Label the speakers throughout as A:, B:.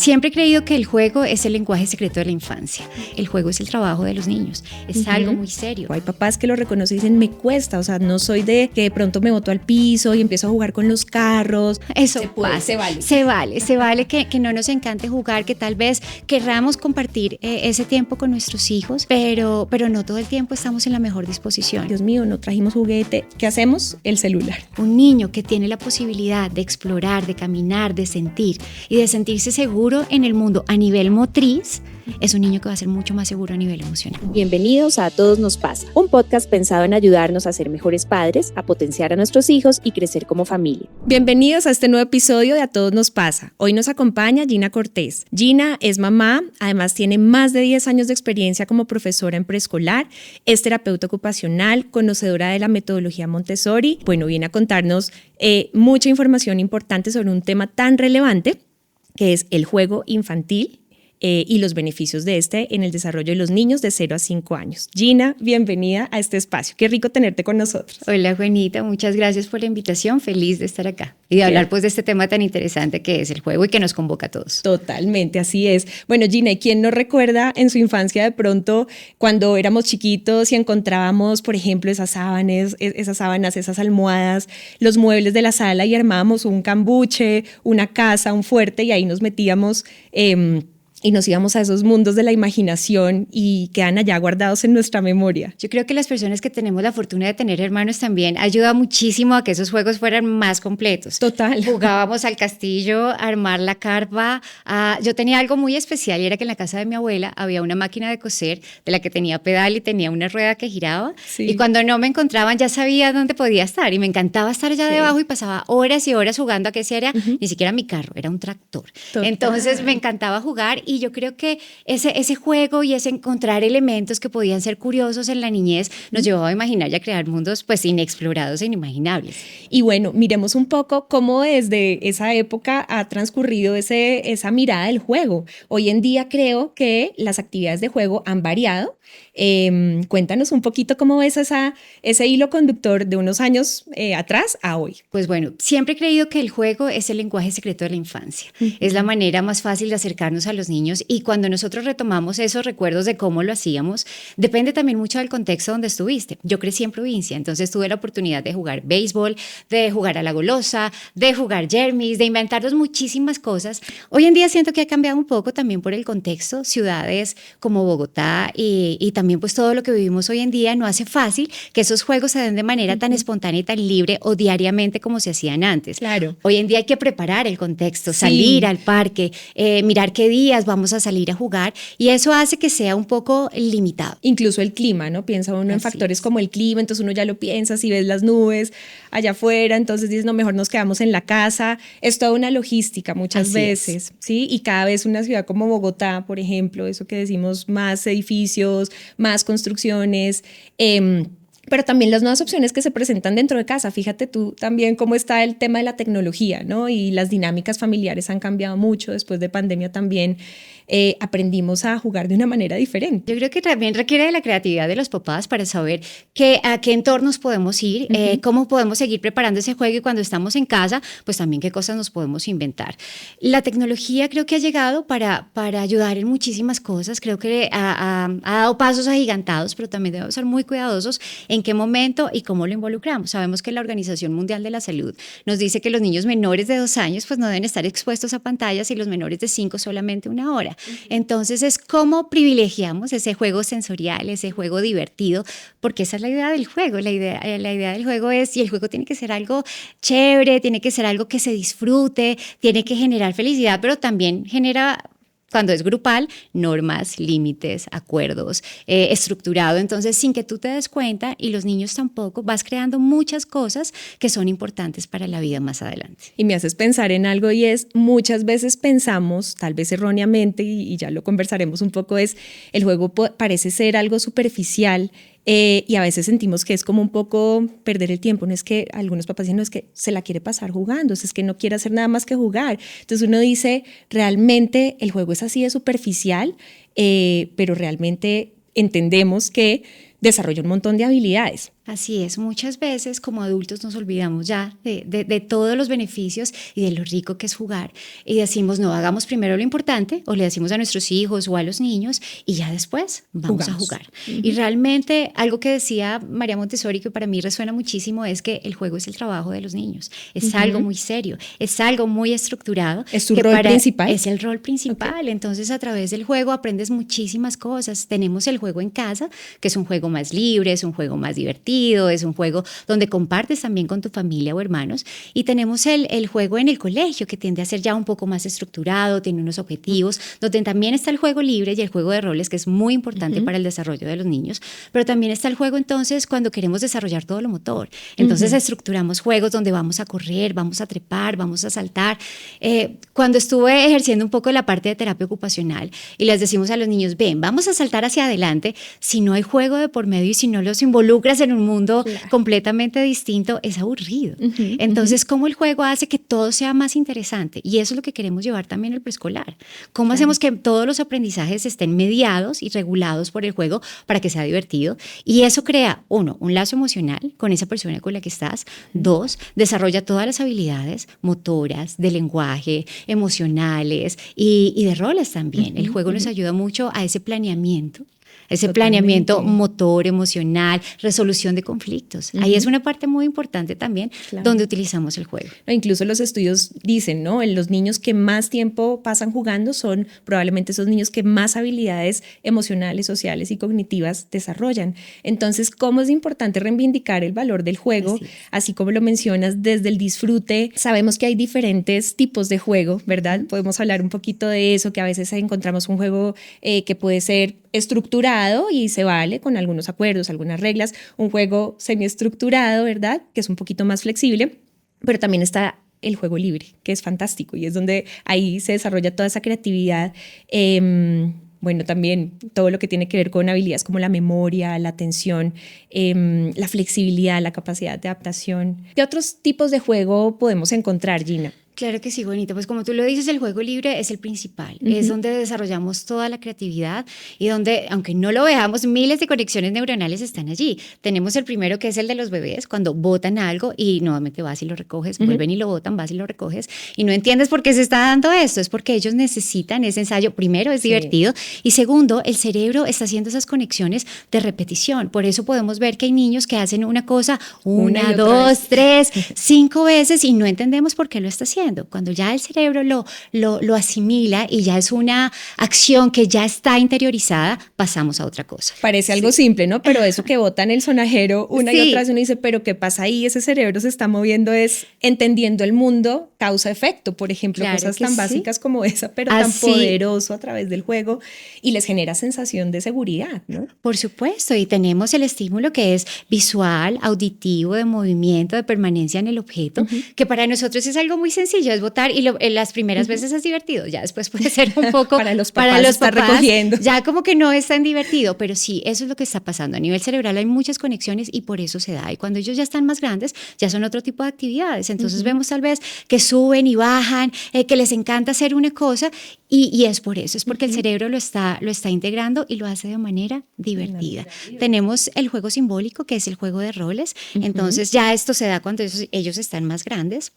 A: Siempre he creído que el juego es el lenguaje secreto de la infancia. El juego es el trabajo de los niños. Es algo muy serio.
B: Hay papás que lo reconocen y dicen, me cuesta, o sea, no soy de que de pronto me boto al piso y empiezo a jugar con los carros.
A: Eso se vale que no nos encante jugar, que tal vez querramos compartir ese tiempo con nuestros hijos, pero no todo el tiempo estamos en la mejor disposición.
B: Dios mío, no trajimos juguete. ¿Qué hacemos? El celular.
A: Un niño que tiene la posibilidad de explorar, de caminar, de sentir y de sentirse seguro en el mundo a nivel motriz, es un niño que va a ser mucho más seguro a nivel emocional.
C: Bienvenidos a Todos Nos Pasa, un podcast pensado en ayudarnos a ser mejores padres, a potenciar a nuestros hijos y crecer como familia.
B: Bienvenidos a este nuevo episodio de A Todos Nos Pasa. Hoy nos acompaña Gina Cortés. Gina es mamá, además tiene más de 10 años de experiencia como profesora en preescolar, es terapeuta ocupacional, conocedora de la metodología Montessori. Bueno, viene a contarnos mucha información importante sobre un tema tan relevante que es el juego infantil y los beneficios de este en el desarrollo de los niños de 0 a 5 años. Gina, bienvenida a este espacio. Qué rico tenerte con nosotros.
A: Hola, Juanita, muchas gracias por la invitación. Feliz de estar acá y de hablar pues de este tema tan interesante que es el juego y que nos convoca a todos.
B: Totalmente, así es. Bueno, Gina, ¿y quién nos recuerda en su infancia de pronto cuando éramos chiquitos y encontrábamos, por ejemplo, esas sábanas, esas almohadas, los muebles de la sala y armábamos un cambuche, una casa, un fuerte y ahí nos metíamos y nos íbamos a esos mundos de la imaginación y quedan allá guardados en nuestra memoria?
A: Yo creo que las personas que tenemos la fortuna de tener hermanos también ayuda muchísimo a que esos juegos fueran más completos.
B: Total.
A: Jugábamos al castillo, a armar la carpa. Yo tenía algo muy especial y era que en la casa de mi abuela había una máquina de coser de la que tenía pedal y tenía una rueda que giraba.
B: Sí.
A: Y cuando no me encontraban ya sabía dónde podía estar y me encantaba estar allá debajo y pasaba horas y horas jugando a que ese era ni siquiera mi carro, era un tractor.
B: Total.
A: Entonces me encantaba jugar. Y yo creo que ese juego y ese encontrar elementos que podían ser curiosos en la niñez nos llevaba a imaginar y a crear mundos pues inexplorados e inimaginables.
B: Y bueno, miremos un poco cómo desde esa época ha transcurrido esa mirada del juego. Hoy en día creo que las actividades de juego han variado. Cuéntanos un poquito cómo ves ese hilo conductor de unos años atrás a hoy.
A: Pues bueno, siempre he creído que el juego es el lenguaje secreto de la infancia. Es la manera más fácil de acercarnos a los niños y cuando nosotros retomamos esos recuerdos de cómo lo hacíamos, depende también mucho del contexto donde estuviste. Yo crecí en provincia, entonces tuve la oportunidad de jugar béisbol, de jugar a la golosa, de jugar jermis, de inventarnos muchísimas cosas. Hoy en día siento que ha cambiado un poco también por el contexto. Ciudades como Bogotá y también pues todo lo que vivimos hoy en día no hace fácil que esos juegos se den de manera tan espontánea y tan libre o diariamente como se hacían antes.
B: Claro.
A: Hoy en día hay que preparar el contexto,
B: Sí.
A: salir al parque, mirar qué días vamos a salir a jugar y eso hace que sea un poco limitado.
B: Incluso el clima, ¿no? Piensa uno en
A: Así
B: factores
A: es.
B: como el clima, entonces uno ya lo piensa, si ves las nubes allá afuera, entonces dices, no, mejor nos quedamos en la casa. Es toda una logística muchas
A: Así
B: veces, ¿sí? Y cada vez una ciudad como Bogotá, por ejemplo, eso que decimos, más edificios, más construcciones, pero también las nuevas opciones que se presentan dentro de casa. Fíjate tú también cómo está el tema de la tecnología, ¿no? Y las dinámicas familiares han cambiado mucho. Después de pandemia también aprendimos a jugar de una manera diferente.
A: Yo creo que también requiere de la creatividad de los papás para saber a qué entornos podemos ir, cómo podemos seguir preparando ese juego y cuando estamos en casa, pues también qué cosas nos podemos inventar. La tecnología creo que ha llegado para ayudar en muchísimas cosas, creo que ha dado pasos agigantados, pero también debemos ser muy cuidadosos en qué momento y cómo lo involucramos. Sabemos que la Organización Mundial de la Salud nos dice que los niños menores de 2 años pues no deben estar expuestos a pantallas y los menores de 5 solamente 1 hora. Entonces es cómo privilegiamos ese juego sensorial, ese juego divertido, porque esa es la idea del juego. La idea del juego es, y el juego tiene que ser algo chévere, tiene que ser algo que se disfrute, tiene que generar felicidad, pero también genera, cuando es grupal, normas, límites, acuerdos, estructurado. Entonces, sin que tú te des cuenta y los niños tampoco, vas creando muchas cosas que son importantes para la vida más adelante.
B: Y me haces pensar en algo y es, muchas veces pensamos, tal vez erróneamente, y ya lo conversaremos un poco, es el juego parece ser algo superficial, y a veces sentimos que es como un poco perder el tiempo. No es que algunos papás dicen, no, es que se la quiere pasar jugando, es que no quiere hacer nada más que jugar. Entonces uno dice, realmente el juego es así de superficial, pero realmente entendemos que desarrolla un montón de habilidades.
A: Así es, muchas veces como adultos nos olvidamos ya de todos los beneficios y de lo rico que es jugar y decimos, no, hagamos primero lo importante o le decimos a nuestros hijos o a los niños y ya después vamos a jugar. Y realmente algo que decía María Montessori que para mí resuena muchísimo es que el juego es el trabajo de los niños, es algo muy serio, es algo muy estructurado.
B: ¿Es su rol principal?
A: Es el rol principal, entonces a través del juego aprendes muchísimas cosas. Tenemos el juego en casa, que es un juego más libre, es un juego más divertido, es un juego donde compartes también con tu familia o hermanos, y tenemos el juego en el colegio que tiende a ser ya un poco más estructurado, tiene unos objetivos, donde también está el juego libre y el juego de roles que es muy importante para el desarrollo de los niños, pero también está el juego entonces cuando queremos desarrollar todo lo motor, entonces estructuramos juegos donde vamos a correr, vamos a trepar, vamos a saltar. Cuando estuve ejerciendo un poco la parte de terapia ocupacional y les decimos a los niños, ven, vamos a saltar hacia adelante, si no hay juego de por medio y si no los involucras en un mundo completamente distinto, es aburrido. Entonces, ¿cómo el juego hace que todo sea más interesante? Y eso es lo que queremos llevar también al preescolar. ¿Cómo hacemos que todos los aprendizajes estén mediados y regulados por el juego para que sea divertido? Y eso crea, uno, un lazo emocional con esa persona con la que estás. Dos, desarrolla todas las habilidades motoras, de lenguaje, emocionales y de roles también. El juego nos ayuda mucho a ese planeamiento. Ese planeamiento motor, emocional, resolución de conflictos. Ahí es una parte muy importante también donde utilizamos el juego.
B: Incluso los estudios dicen, ¿no? Los niños que más tiempo pasan jugando son probablemente esos niños que más habilidades emocionales, sociales y cognitivas desarrollan. Entonces, ¿cómo es importante reivindicar el valor del juego? Así como lo mencionas, desde el disfrute. Sabemos que hay diferentes tipos de juego, ¿verdad? Podemos hablar un poquito de eso, que a veces encontramos un juego que puede ser estructurado y se vale con algunos acuerdos, algunas reglas, un juego semiestructurado, ¿verdad? Que es un poquito más flexible, pero también está el juego libre, que es fantástico y es donde ahí se desarrolla toda esa creatividad. Bueno, también todo lo que tiene que ver con habilidades como la memoria, la atención, la flexibilidad, la capacidad de adaptación. ¿Qué otros tipos de juego podemos encontrar, Gina?
A: Claro que sí, Juanita. Pues como tú lo dices, el juego libre es el principal. Es donde desarrollamos toda la creatividad y donde, aunque no lo veamos, miles de conexiones neuronales están allí. Tenemos el primero, que es el de los bebés, cuando botan algo y nuevamente vas y lo recoges, vuelven y lo botan, vas y lo recoges y no entiendes por qué se está dando esto. Es porque ellos necesitan ese ensayo. Primero, es divertido y segundo, el cerebro está haciendo esas conexiones de repetición. Por eso podemos ver que hay niños que hacen una cosa una, dos, tres, 5 veces y no entendemos por qué lo está haciendo. Cuando ya el cerebro lo asimila y ya es una acción que ya está interiorizada, pasamos a otra cosa.
B: Parece algo simple, ¿no? Pero eso que botan el sonajero una y otra vez, uno dice, ¿pero qué pasa ahí? Ese cerebro se está moviendo, es entendiendo el mundo causa-efecto, por ejemplo, cosas tan básicas como esa, pero tan poderoso a través del juego y les genera sensación de seguridad, ¿no?
A: Por supuesto, y tenemos el estímulo que es visual, auditivo, de movimiento, de permanencia en el objeto, que para nosotros es algo muy sencillo, es botar y las primeras veces es divertido, ya después puede ser un poco
B: para los papás estar recogiendo.
A: Ya como que no es tan divertido, pero sí, eso es lo que está pasando. A nivel cerebral hay muchas conexiones y por eso se da. Y cuando ellos ya están más grandes, ya son otro tipo de actividades. Entonces vemos tal vez que suben y bajan, que les encanta hacer una cosa y es por eso, es porque el cerebro lo está integrando y lo hace de manera divertida. Tenemos el juego simbólico, que es el juego de roles. Entonces ya esto se da cuando ellos están más grandes.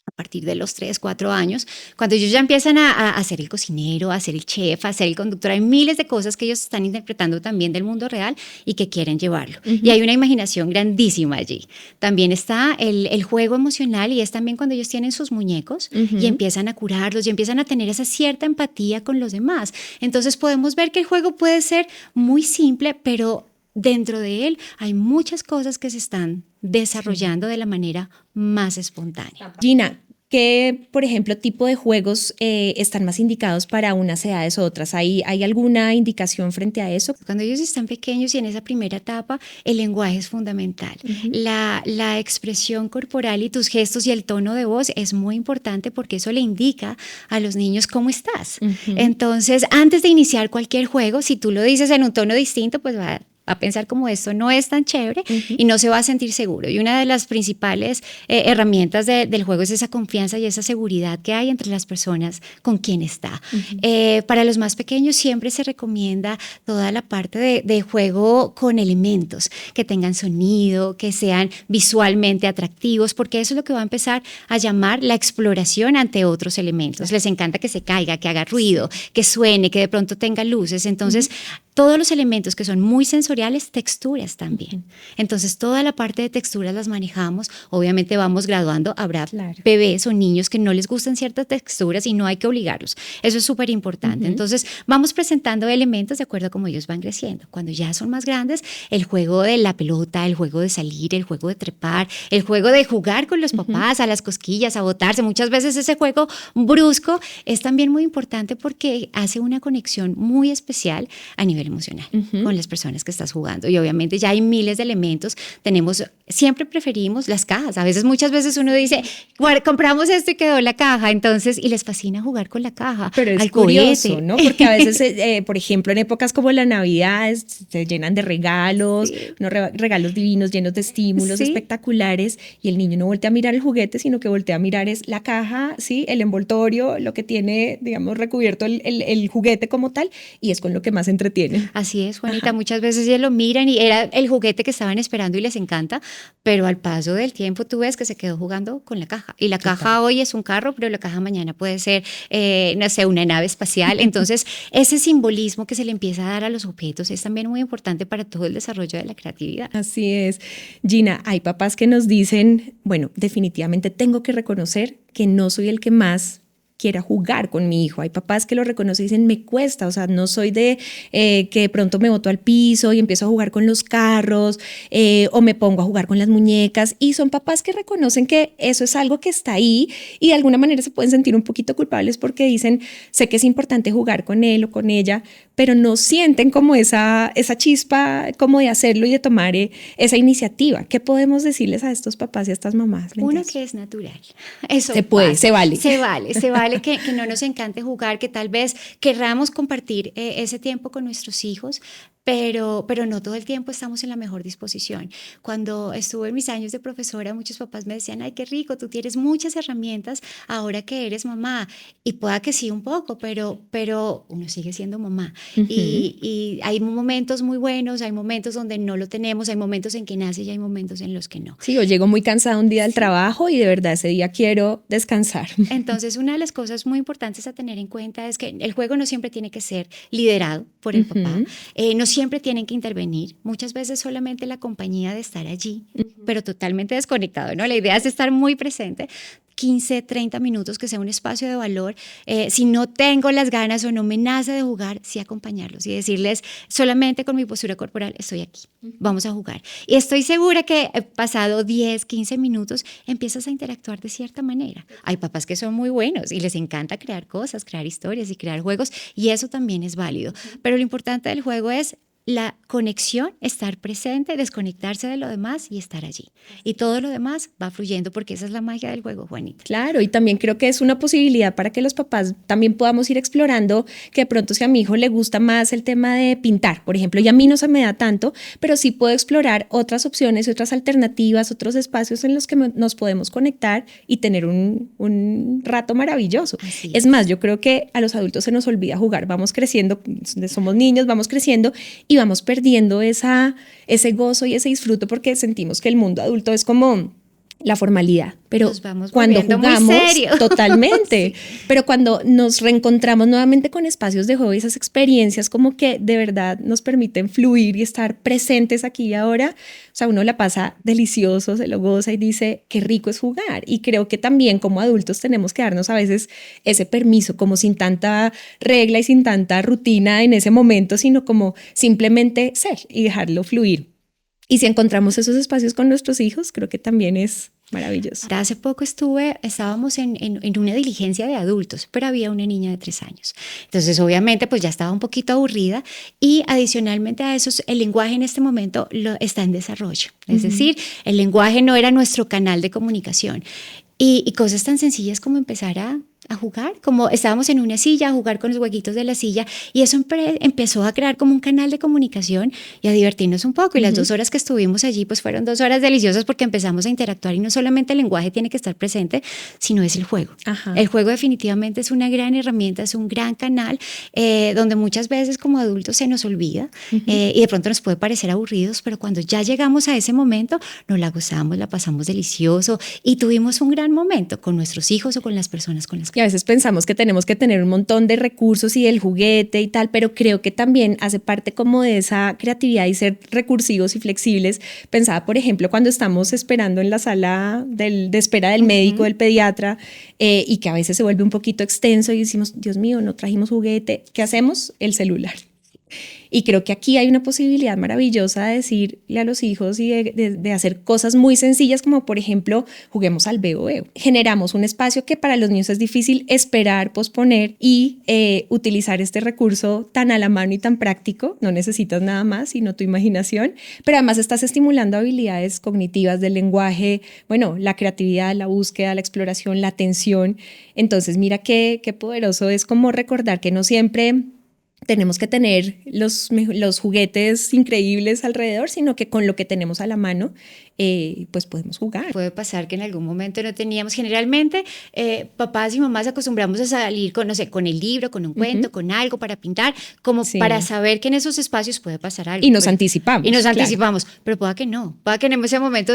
A: A partir de los 3, 4 años, cuando ellos ya empiezan a ser el cocinero, a ser el chef, a ser el conductor, hay miles de cosas que ellos están interpretando también del mundo real y que quieren llevarlo. Y hay una imaginación grandísima allí. También está el juego emocional y es también cuando ellos tienen sus muñecos y empiezan a curarlos y empiezan a tener esa cierta empatía con los demás. Entonces podemos ver que el juego puede ser muy simple, pero dentro de él hay muchas cosas que se están desarrollando de la manera más espontánea.
B: Gina, ¿qué, por ejemplo, tipo de juegos están más indicados para unas edades u otras? ¿Hay alguna indicación frente a eso?
A: Cuando ellos están pequeños y en esa primera etapa, el lenguaje es fundamental. La expresión corporal y tus gestos y el tono de voz es muy importante porque eso le indica a los niños cómo estás. Entonces, antes de iniciar cualquier juego, si tú lo dices en un tono distinto, pues va va a pensar como esto no es tan chévere y no se va a sentir seguro. Y una de las principales herramientas del juego es esa confianza y esa seguridad que hay entre las personas con quien está. Para los más pequeños siempre se recomienda toda la parte de juego con elementos, que tengan sonido, que sean visualmente atractivos, porque eso es lo que va a empezar a llamar la exploración ante otros elementos. Les encanta que se caiga, que haga ruido, que suene, que de pronto tenga luces. Entonces, todos los elementos que son muy sensoriales, texturas también. Entonces, toda la parte de texturas las manejamos. Obviamente vamos graduando. Habrá bebés o niños que no les gustan ciertas texturas y no hay que obligarlos. Eso es súper importante. Entonces, vamos presentando elementos de acuerdo a cómo ellos van creciendo. Cuando ya son más grandes, el juego de la pelota, el juego de salir, el juego de trepar, el juego de jugar con los papás, a las cosquillas, a botarse. Muchas veces ese juego brusco es también muy importante porque hace una conexión muy especial a nivel emocional con las personas que estás jugando. Y obviamente ya hay miles de elementos. Siempre preferimos las cajas. A veces, muchas veces uno dice, bueno, compramos esto y quedó la caja, entonces, y les fascina jugar con la caja.
B: Pero es curioso, ¿no? Porque a veces, por ejemplo, en épocas como la Navidad, se llenan de regalos, unos regalos divinos, llenos de estímulos espectaculares, y el niño no voltea a mirar el juguete, sino que voltea a mirar es la caja, ¿sí? El envoltorio, lo que tiene, digamos, recubierto el juguete como tal, y es con lo que más se entretiene.
A: Así es, Juanita. Muchas veces ellos lo miran y era el juguete que estaban esperando y les encanta, pero al paso del tiempo tú ves que se quedó jugando con la caja. Y la caja hoy es un carro, pero la caja mañana puede ser, no sé, una nave espacial. Entonces, ese simbolismo que se le empieza a dar a los objetos es también muy importante para todo el desarrollo de la creatividad.
B: Así es. Gina, hay papás que nos dicen, bueno, definitivamente tengo que reconocer que no soy el que más quiera jugar con mi hijo. Hay papás que lo reconocen y dicen, me cuesta, o sea, no soy de que de pronto me boto al piso y empiezo a jugar con los carros o me pongo a jugar con las muñecas, y son papás que reconocen que eso es algo que está ahí y de alguna manera se pueden sentir un poquito culpables porque dicen, sé que es importante jugar con él o con ella, pero no sienten como esa chispa como de hacerlo y de tomar esa iniciativa. ¿Qué podemos decirles a estos papás y a estas mamás?
A: Uno, que es natural. Eso
B: se puede,
A: pasa.
B: se vale.
A: Se vale que no nos encante jugar, que tal vez querramos compartir ese tiempo con nuestros hijos, pero no todo el tiempo estamos en la mejor disposición. Cuando estuve en mis años de profesora, muchos papás me decían, ay, qué rico, tú tienes muchas herramientas ahora que eres mamá. Y pueda que sí un poco, pero uno sigue siendo mamá. Y hay momentos muy buenos, hay momentos donde no lo tenemos, hay momentos en que nace y hay momentos en los que no.
B: Sí, yo llego muy cansada un día del trabajo y de verdad ese día quiero descansar.
A: Entonces, una de las cosas muy importantes a tener en cuenta es que el juego no siempre tiene que ser liderado por el papá, no siempre tienen que intervenir, muchas veces solamente la compañía de estar allí, pero totalmente desconectado, ¿no? La idea es estar muy presente, 15, 30 minutos, que sea un espacio de valor. Si no tengo las ganas o no me nace de jugar, sí acompañarlos y decirles, solamente con mi postura corporal estoy aquí, vamos a jugar. Y estoy segura que pasado 10, 15 minutos empiezas a interactuar de cierta manera. Hay papás que son muy buenos y les encanta crear cosas, crear historias y crear juegos, y eso también es válido. Pero lo importante del juego es la conexión, estar presente, desconectarse de lo demás y estar allí. Y todo lo demás va fluyendo, porque esa es la magia del juego, Juanita.
B: Claro, y también creo que es una posibilidad para que los papás también podamos ir explorando, que de pronto si a mi hijo le gusta más el tema de pintar, por ejemplo, y a mí no se me da tanto, pero sí puedo explorar otras opciones, otras alternativas, otros espacios en los que nos podemos conectar y tener un rato maravilloso. Es más, yo creo que a los adultos se nos olvida jugar, vamos creciendo, somos niños, vamos creciendo y vamos perdiendo ese gozo y ese disfrute porque sentimos que el mundo adulto es como la formalidad, pero cuando jugamos, totalmente, sí. Pero cuando nos reencontramos nuevamente con espacios de juego y esas experiencias como que de verdad nos permiten fluir y estar presentes aquí y ahora, o sea, uno la pasa delicioso, se lo goza y dice, qué rico es jugar. Y creo que también como adultos tenemos que darnos a veces ese permiso, como sin tanta regla y sin tanta rutina en ese momento, sino como simplemente ser y dejarlo fluir. Y si encontramos esos espacios con nuestros hijos, creo que también es maravilloso.
A: Hace poco estábamos en una diligencia de adultos, pero había una niña de 3 años. Entonces, obviamente, pues ya estaba un poquito aburrida, y adicionalmente a eso, el lenguaje en este momento está en desarrollo. Es decir, el lenguaje no era nuestro canal de comunicación. Y cosas tan sencillas como empezar a a jugar, como estábamos en una silla, a jugar con los huequitos de la silla, y eso empezó a crear como un canal de comunicación y a divertirnos un poco. Y las 2 horas que estuvimos allí, pues fueron 2 horas deliciosas porque empezamos a interactuar y no solamente el lenguaje tiene que estar presente, sino es el juego.
B: Ajá.
A: El juego definitivamente es una gran herramienta, es un gran canal donde muchas veces como adultos se nos olvida y de pronto nos puede parecer aburridos, pero cuando ya llegamos a ese momento, nos la gozamos, la pasamos delicioso y tuvimos un gran momento con nuestros hijos o con las personas con las que...
B: Y a veces pensamos que tenemos que tener un montón de recursos y el juguete y tal, pero creo que también hace parte como de esa creatividad y ser recursivos y flexibles. Pensaba, por ejemplo, cuando estamos esperando en la sala de espera del médico, del pediatra, y que a veces se vuelve un poquito extenso y decimos, Dios mío, no trajimos juguete. ¿Qué hacemos? El celular. Y creo que aquí hay una posibilidad maravillosa de decirle a los hijos y de hacer cosas muy sencillas como, por ejemplo, juguemos al veo veo. Generamos un espacio que para los niños es difícil esperar, posponer y utilizar este recurso tan a la mano y tan práctico. No necesitas nada más, sino tu imaginación, pero además estás estimulando habilidades cognitivas del lenguaje, bueno, la creatividad, la búsqueda, la exploración, la atención. Entonces, mira qué poderoso es como recordar que no siempre tenemos que tener los juguetes increíbles alrededor, sino que con lo que tenemos a la mano, pues podemos jugar.
A: Puede pasar que en algún momento no teníamos, generalmente papás y mamás acostumbramos a salir con, no sé, con el libro, con un cuento, con algo para pintar, como para saber que en esos espacios puede pasar algo.
B: Y nos anticipamos.
A: Y nos anticipamos, pero pueda que no, pueda que en ese momento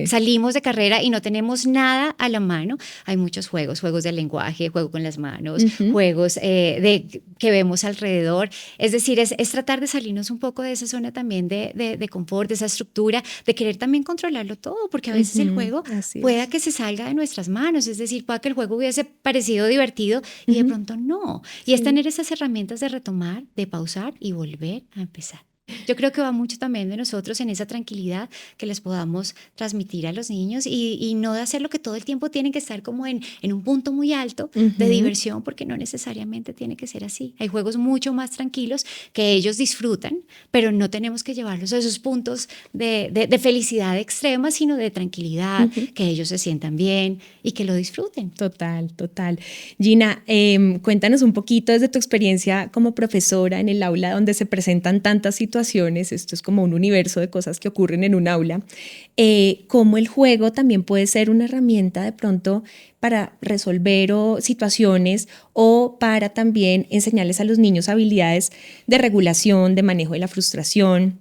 A: salimos de carrera y no tenemos nada a la mano. Hay muchos juegos de lenguaje, juego con las manos, juegos que vemos alrededor. Es decir, es tratar de salirnos un poco de esa zona también de confort, de esa estructura, de querer también controlarlo todo, porque a veces el juego pueda que se salga de nuestras manos, es decir, pueda que el juego hubiese parecido divertido y de pronto no. Y es tener esas herramientas de retomar, de pausar y volver a empezar. Yo creo que va mucho también de nosotros en esa tranquilidad que les podamos transmitir a los niños y no de hacer lo que todo el tiempo tienen que estar como en un punto muy alto de diversión, porque no necesariamente tiene que ser así. Hay juegos mucho más tranquilos que ellos disfrutan, pero no tenemos que llevarlos a esos puntos de felicidad extrema, sino de tranquilidad, que ellos se sientan bien y que lo disfruten.
B: Total. Gina, cuéntanos un poquito desde tu experiencia como profesora en el aula donde se presentan tantas situaciones. Esto es como un universo de cosas que ocurren en un aula, cómo el juego también puede ser una herramienta de pronto para resolver situaciones o para también enseñarles a los niños habilidades de regulación, de manejo de la frustración,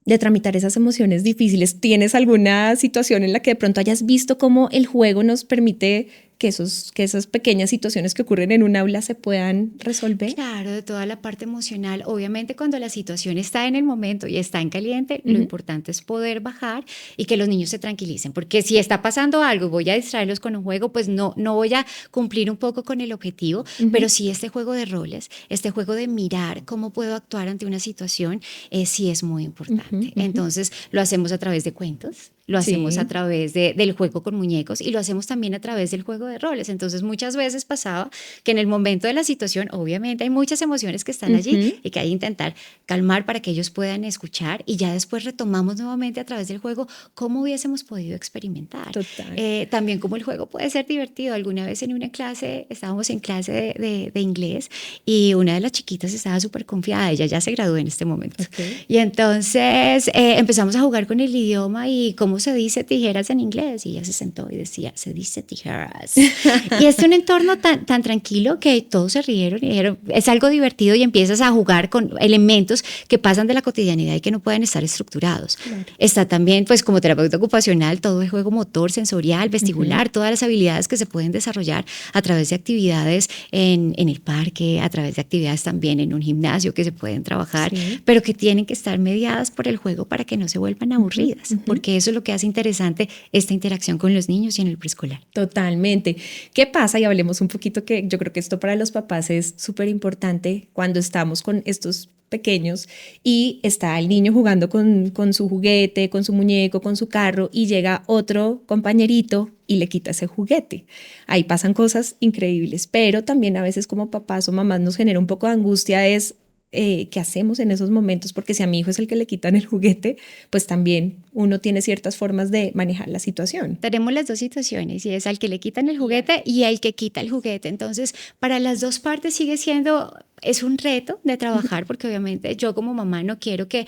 B: de tramitar esas emociones difíciles. ¿Tienes alguna situación en la que de pronto hayas visto cómo el juego nos permite que esas pequeñas situaciones que ocurren en un aula se puedan resolver?
A: Claro, de toda la parte emocional. Obviamente cuando la situación está en el momento y está en caliente, lo importante es poder bajar y que los niños se tranquilicen, porque si está pasando algo y voy a distraerlos con un juego, pues no voy a cumplir un poco con el objetivo, pero sí este juego de roles, este juego de mirar cómo puedo actuar ante una situación, sí es muy importante. Entonces lo hacemos a través de cuentos, lo hacemos a través del juego con muñecos y lo hacemos también a través del juego de roles. Entonces muchas veces pasaba que en el momento de la situación, obviamente hay muchas emociones que están allí y que hay que intentar calmar para que ellos puedan escuchar y ya después retomamos nuevamente a través del juego cómo hubiésemos podido experimentar. También cómo el juego puede ser divertido. Alguna vez en una clase, estábamos en clase de inglés y una de las chiquitas estaba súper confiada, ella ya se graduó en este momento. Y entonces empezamos a jugar con el idioma y cómo se dice tijeras en inglés, y ella se sentó y decía, se dice tijeras. Y es un entorno tan tranquilo que todos se rieron y dijeron, es algo divertido, y empiezas a jugar con elementos que pasan de la cotidianidad y que no pueden estar estructurados. Está también, pues como terapeuta ocupacional, todo el juego motor, sensorial, vestibular, todas las habilidades que se pueden desarrollar a través de actividades en el parque, a través de actividades también en un gimnasio que se pueden trabajar, pero que tienen que estar mediadas por el juego para que no se vuelvan aburridas, porque eso es lo que hace interesante esta interacción con los niños y en el preescolar.
B: Totalmente. ¿Qué pasa? Y hablemos un poquito, que yo creo que esto para los papás es súper importante cuando estamos con estos pequeños y está el niño jugando con su juguete, con su muñeco, con su carro, y llega otro compañerito y le quita ese juguete. Ahí pasan cosas increíbles, pero también a veces como papás o mamás nos genera un poco de angustia qué hacemos en esos momentos, porque si a mi hijo es el que le quitan el juguete, pues también uno tiene ciertas formas de manejar la situación.
A: Tenemos las dos situaciones y es al que le quitan el juguete y al que quita el juguete. Entonces, para las dos partes sigue siendo, es un reto de trabajar porque obviamente yo como mamá no quiero que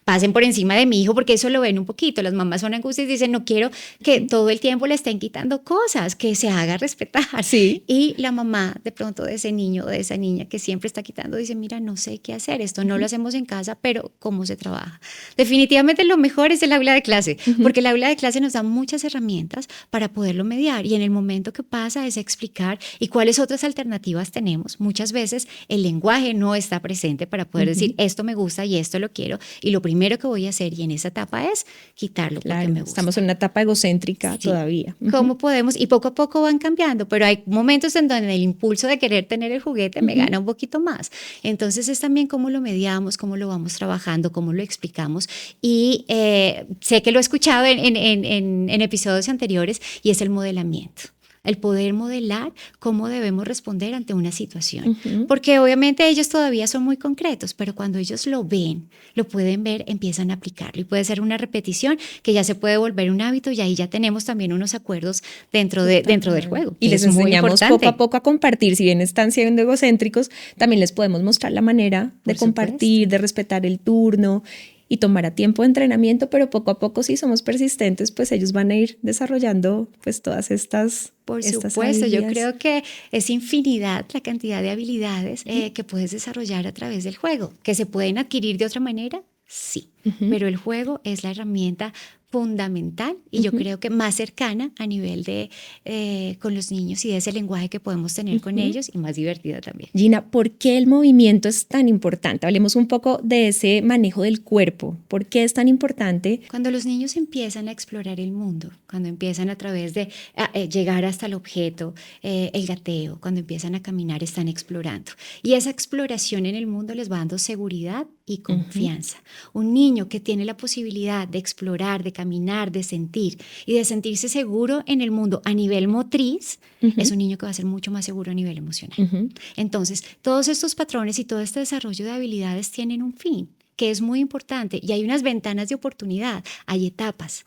A: pasen por encima de mi hijo porque eso lo ven un poquito. Las mamás son angustias y dicen, no quiero que todo el tiempo le estén quitando cosas, que se haga respetar.
B: Sí.
A: Y la mamá de pronto de ese niño o de esa niña que siempre está quitando dice, mira, no sé qué hacer, esto no lo hacemos en casa, pero ¿cómo se trabaja? Definitivamente lo mejor es el aula de clase, porque el aula de clase nos da muchas herramientas para poderlo mediar y en el momento que pasa es explicar y cuáles otras alternativas tenemos. Muchas veces el lenguaje no está presente para poder decir, esto me gusta y esto lo quiero y lo primero que voy a hacer y en esa etapa es quitarlo porque me gusta.
B: Estamos en una etapa egocéntrica todavía.
A: ¿Cómo podemos? Y poco a poco van cambiando, pero hay momentos en donde el impulso de querer tener el juguete me gana un poquito más. Entonces es también cómo lo mediamos, cómo lo vamos trabajando, cómo lo explicamos y sé que lo he escuchado en episodios anteriores y es el modelamiento. El poder modelar cómo debemos responder ante una situación. Porque obviamente ellos todavía son muy concretos, pero cuando ellos lo ven, lo pueden ver, empiezan a aplicarlo. Y puede ser una repetición que ya se puede volver un hábito y ahí ya tenemos también unos acuerdos dentro del juego.
B: Y les enseñamos poco a poco a compartir. Si bien están siendo egocéntricos, también les podemos mostrar la manera de compartir, de respetar el turno y tomará tiempo de entrenamiento, pero poco a poco si somos persistentes, pues ellos van a ir desarrollando pues todas estas
A: Por supuesto, yo creo que es infinidad la cantidad de habilidades que puedes desarrollar a través del juego, que se pueden adquirir de otra manera, sí, pero el juego es la herramienta fundamental y yo creo que más cercana a nivel de con los niños y de ese lenguaje que podemos tener con ellos y más divertida también.
B: Gina, ¿por qué el movimiento es tan importante? Hablemos un poco de ese manejo del cuerpo. ¿Por qué es tan importante?
A: Cuando los niños empiezan a explorar el mundo, cuando empiezan a través de llegar hasta el objeto, el gateo, cuando empiezan a caminar, están explorando. Y esa exploración en el mundo les va dando seguridad y confianza. Un niño que tiene la posibilidad de explorar, de caminar, de sentir y de sentirse seguro en el mundo a nivel motriz, es un niño que va a ser mucho más seguro a nivel emocional. Entonces, todos estos patrones y todo este desarrollo de habilidades tienen un fin, que es muy importante y hay unas ventanas de oportunidad, hay etapas.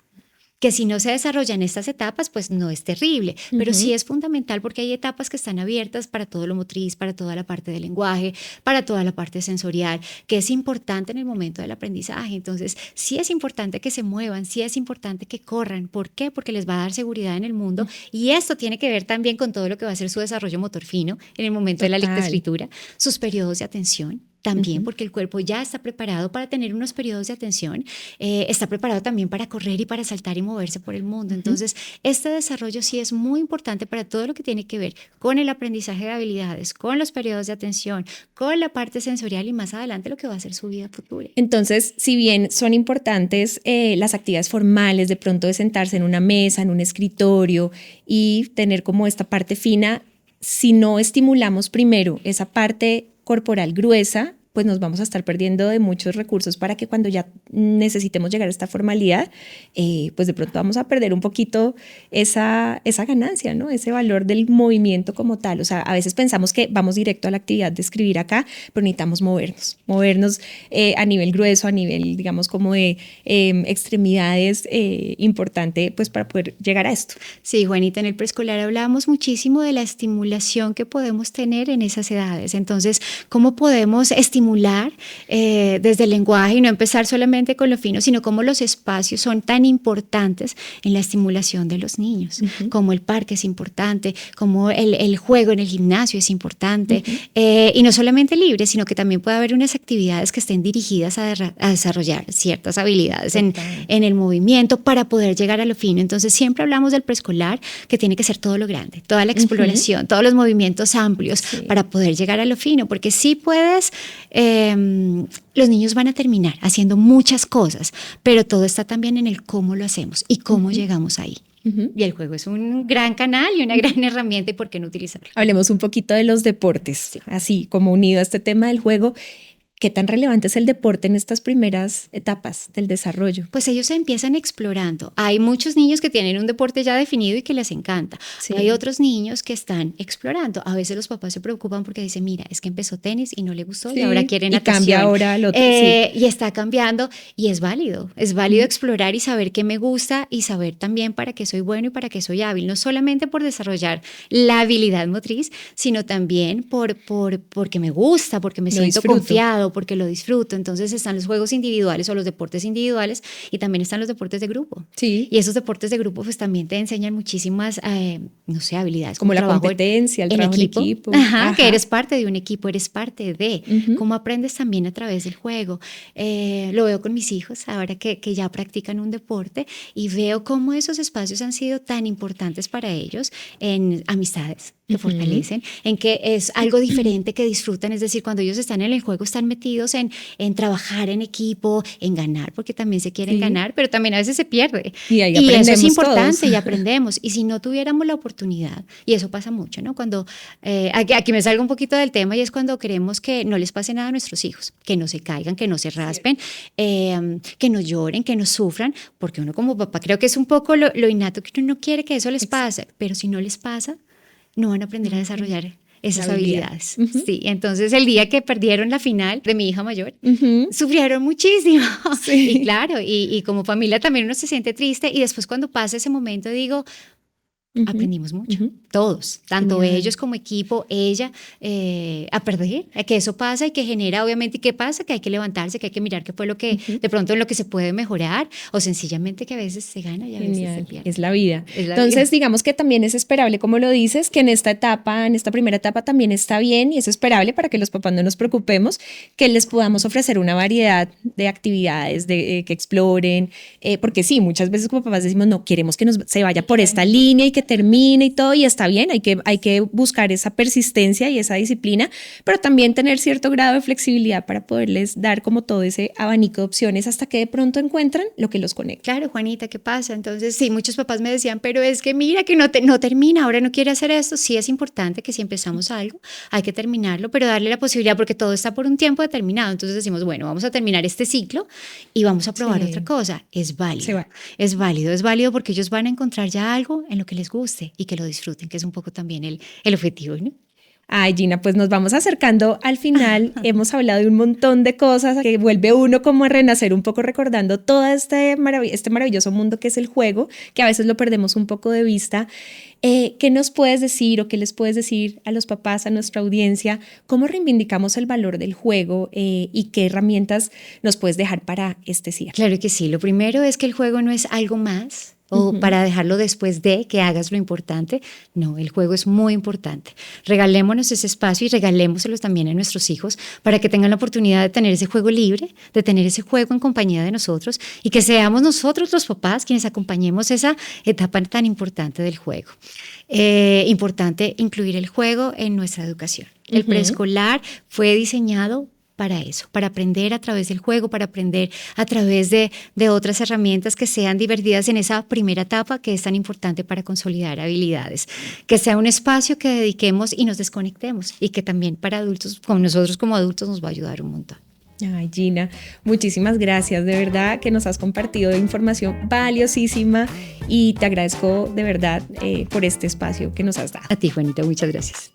A: Que si no se desarrollan estas etapas, pues no es terrible, pero sí es fundamental porque hay etapas que están abiertas para todo lo motriz, para toda la parte del lenguaje, para toda la parte sensorial, que es importante en el momento del aprendizaje. Entonces, sí es importante que se muevan, sí es importante que corran. ¿Por qué? Porque les va a dar seguridad en el mundo y esto tiene que ver también con todo lo que va a ser su desarrollo motor fino en el momento de la lectoescritura, sus periodos de atención. También porque el cuerpo ya está preparado para tener unos periodos de atención, está preparado también para correr y para saltar y moverse por el mundo. Entonces, este desarrollo sí es muy importante para todo lo que tiene que ver con el aprendizaje de habilidades, con los periodos de atención, con la parte sensorial y más adelante lo que va a ser su vida futura.
B: Entonces, si bien son importantes las actividades formales, de pronto de sentarse en una mesa, en un escritorio y tener como esta parte fina, si no estimulamos primero esa parte corporal gruesa, pues nos vamos a estar perdiendo de muchos recursos para que cuando ya necesitemos llegar a esta formalidad, pues de pronto vamos a perder un poquito esa ganancia, ¿no? Ese valor del movimiento como tal. O sea, a veces pensamos que vamos directo a la actividad de escribir acá, pero necesitamos movernos a nivel grueso, a nivel, digamos, como de extremidades importante, pues para poder llegar a esto.
A: Sí, Juanita, en el preescolar hablábamos muchísimo de la estimulación que podemos tener en esas edades. Entonces, ¿cómo podemos estimular desde el lenguaje y no empezar solamente con lo fino, sino cómo los espacios son tan importantes en la estimulación de los niños, como el parque es importante, como el juego en el gimnasio es importante, y no solamente libre, sino que también puede haber unas actividades que estén dirigidas a desarrollar ciertas habilidades en el movimiento para poder llegar a lo fino. Entonces siempre hablamos del preescolar, que tiene que ser todo lo grande, toda la exploración, todos los movimientos amplios para poder llegar a lo fino, porque sí puedes... los niños van a terminar haciendo muchas cosas, pero todo está también en el cómo lo hacemos y cómo llegamos ahí. Y el juego es un gran canal y una gran herramienta y por qué no utilizarlo.
B: Hablemos un poquito de los deportes, así como unido a este tema del juego. ¿Qué tan relevante es el deporte en estas primeras etapas del desarrollo?
A: Pues ellos se empiezan explorando. Hay muchos niños que tienen un deporte ya definido y que les encanta.
B: Sí.
A: Hay otros niños que están explorando. A veces los papás se preocupan porque dicen, mira, es que empezó tenis y no le gustó, sí, y ahora quiere natación.
B: Y cambia ahora al otro. Sí.
A: Y está cambiando y es válido. Es válido explorar y saber qué me gusta y saber también para qué soy bueno y para qué soy hábil. No solamente por desarrollar la habilidad motriz, sino también porque me gusta, porque me siento confiado, porque lo disfruto. Entonces están los juegos individuales o los deportes individuales y también están los deportes de grupo.
B: Sí.
A: Y esos deportes de grupo pues también te enseñan muchísimas, no sé, habilidades.
B: Como la competencia, el trabajo en equipo.
A: Ajá, que eres parte de un equipo, eres parte de. Cómo aprendes también a través del juego. Lo veo con mis hijos ahora que ya practican un deporte y veo cómo esos espacios han sido tan importantes para ellos en amistades que fortalecen, en que es algo diferente que disfrutan, es decir, cuando ellos están en el juego están metidos en trabajar en equipo, en ganar, porque también se quieren ganar, pero también a veces se pierde.
B: Y ahí
A: eso es importante
B: todos.
A: Y aprendemos. Y si no tuviéramos la oportunidad, y eso pasa mucho, ¿no? Cuando, aquí me salgo un poquito del tema y es cuando queremos que no les pase nada a nuestros hijos, que no se caigan, que no se raspen, que no lloren, que no sufran, porque uno como papá creo que es un poco lo innato que uno no quiere que eso les pase, pero si no les pasa, no van a aprender a desarrollar esas habilidades. Sí, entonces el día que perdieron la final de mi hija mayor, sufrieron muchísimo.
B: Sí.
A: Y claro, y como familia también uno se siente triste y después cuando pasa ese momento digo, aprendimos mucho, todos, tanto ellos como equipo, ella, a perder, a que eso pasa y que genera obviamente, ¿y qué pasa? Que hay que levantarse, que hay que mirar qué fue lo que, de pronto en lo que se puede mejorar, o sencillamente que a veces se gana y a veces se pierde.
B: Es la vida. Entonces, digamos que también es esperable, como lo dices, que en esta primera etapa también está bien y es esperable para que los papás no nos preocupemos, que les podamos ofrecer una variedad de actividades, que exploren, porque sí, muchas veces como papás decimos, no, queremos que se vaya por esta línea y que termine y todo, y está bien, hay que buscar esa persistencia y esa disciplina, pero también tener cierto grado de flexibilidad para poderles dar como todo ese abanico de opciones hasta que de pronto encuentran lo que los conecta.
A: Claro, Juanita, ¿qué pasa? Entonces, sí, muchos papás me decían, pero es que mira que no termina, ahora no quiere hacer esto. Sí es importante que si empezamos algo, hay que terminarlo, pero darle la posibilidad, porque todo está por un tiempo determinado. Entonces decimos, bueno, vamos a terminar este ciclo y vamos a probar otra cosa. Es válido, es válido porque ellos van a encontrar ya algo en lo que les guste y que lo disfruten, que es un poco también el objetivo, ¿no?
B: Ay, Gina, pues nos vamos acercando al final. Hemos hablado de un montón de cosas que vuelve uno como a renacer un poco recordando todo este maravilloso mundo que es el juego, que a veces lo perdemos un poco de vista. ¿Qué nos puedes decir o qué les puedes decir a los papás, a nuestra audiencia? ¿Cómo reivindicamos el valor del juego y qué herramientas nos puedes dejar para este cierre?
A: Claro que sí. Lo primero es que el juego no es algo más o para dejarlo después de que hagas lo importante. No, el juego es muy importante. Regalémonos ese espacio y regalémoselo también a nuestros hijos para que tengan la oportunidad de tener ese juego libre, de tener ese juego en compañía de nosotros y que seamos nosotros los papás quienes acompañemos esa etapa tan importante del juego. Importante incluir el juego en nuestra educación. El preescolar fue diseñado para eso, para aprender a través del juego, para aprender a través de otras herramientas que sean divertidas en esa primera etapa que es tan importante para consolidar habilidades. Que sea un espacio que dediquemos y nos desconectemos y que también para adultos, como nosotros como adultos, nos va a ayudar un montón.
B: Ay, Gina, muchísimas gracias, de verdad que nos has compartido información valiosísima y te agradezco de verdad por este espacio que nos has dado.
A: A ti, Juanita, muchas gracias.